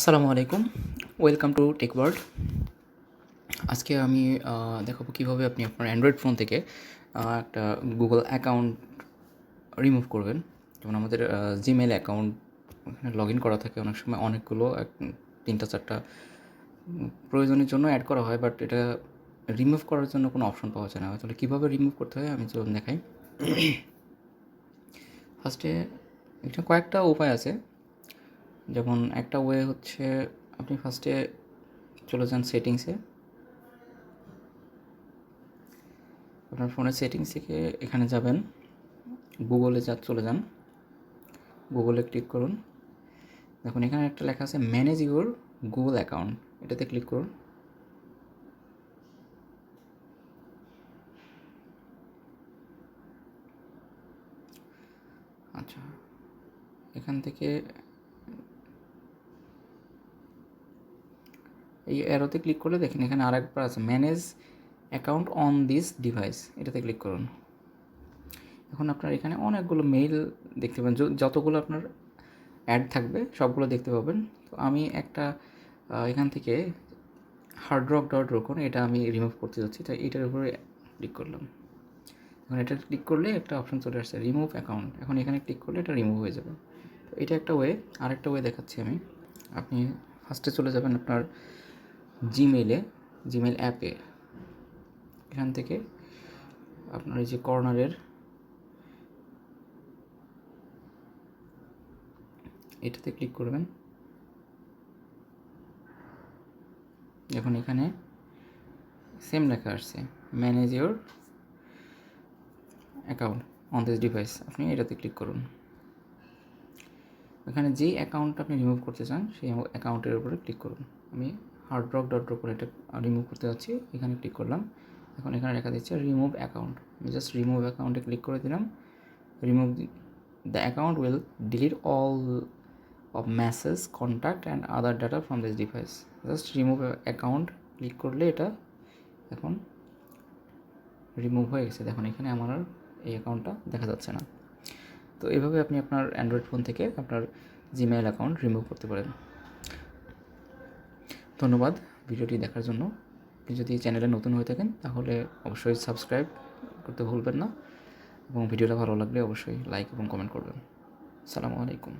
আসসালামু আলাইকুম। Welcome to tech world. আজকে আমি দেখাবো কীভাবে আপনি আপনার অ্যান্ড্রয়েড ফোন থেকে একটা গুগল অ্যাকাউন্ট রিমুভ করবেন। যেমন আমাদের জিমেইল অ্যাকাউন্ট ওখানে লগ ইন করা থাকে, অনেক সময় অনেকগুলো 3টা 4টা প্রয়োজনের জন্য অ্যাড করা হয়, বাট এটা রিমুভ করার জন্য কোনো অপশন পাওয়া যায় না। তাহলে কীভাবে রিমুভ করতে হয় আমি চলুন দেখাই। ফার্স্টে এটা কয়েকটা উপায় আছে। যেমন একটা ওয়ে হচ্ছে আপনি ফার্স্টে চলে যান সেটিংসে। আপনার ফোনের সেটিংস থেকে এখানে যাবেন, গুগলে চলে যান, গুগলে ক্লিক করুন। দেখুন এখানে একটা লেখা আছে ম্যানেজ ইউর গুগল অ্যাকাউন্ট, এটাতে ক্লিক করুন। আচ্ছা, এখান থেকে এই অ্যারোতে ক্লিক করলে দেখেন এখানে আরেকবার আছে manage account on this device, এটাতে ক্লিক করুন। এখন আপনার এখানে অনেকগুলো মেইল দেখতে পাবেন, যতগুলো আপনার অ্যাড থাকবে সবগুলো দেখতে পাবেন। তো আমি একটা এখান থেকে hardrock.rokon এটা আমি রিমুভ করতে যাচ্ছি, তাই এটার উপরে ক্লিক করলাম। এখন এটা ক্লিক করলে একটা অপশন চলে আসছে রিমুভ অ্যাকাউন্ট। এখন এখানে ক্লিক করলে এটা রিমুভ হয়ে যাবে। তো এটা একটা ওয়ে। আরেকটা ওয়ে দেখাচ্ছি আমি। আপনি ফার্স্টে চলে যাবেন আপনার জিমেইল অ্যাপে। এখান থেকে আপনার এই যে কর্নারের এটাতে ক্লিক করবেন। এখন এখানে সেম লেখা আসছে manage your account on this device, আপনি এটাতে ক্লিক করুন। এখানে যেই অ্যাকাউন্টটা আপনি রিমুভ করতে চান সেই অ্যাকাউন্টের উপরে ক্লিক করুন। আমি hardrock.rokon এটা রিমুভ করতে যাচ্ছি, এখানে ক্লিক করলাম। এখন এখানে লেখা দিচ্ছে রিমুভ অ্যাকাউন্ট, আমি জাস্ট রিমুভ অ্যাকাউন্টে ক্লিক করে দিলাম। Remove the account will delete all of message contact and other data from this device. Just remove account click করলে এটা এখন রিমুভ হয়ে গেছে। দেখুন এখানে আমার আর এই অ্যাকাউন্টটা দেখা যাচ্ছে না। তো এভাবে আপনি আপনার অ্যান্ড্রয়েড ফোন থেকে আপনার জিমেইল অ্যাকাউন্ট রিমুভ করতে পারেন। ধন্যবাদ ভিডিওটি দেখার জন্য। আপনি যদি চ্যানেলে নতুন হয়ে থাকেন তাহলে অবশ্যই সাবস্ক্রাইব করতে ভুলবেন না, এবং ভিডিওটা ভালো লাগলে অবশ্যই লাইক এবং কমেন্ট করবেন। আসসালামু আলাইকুম।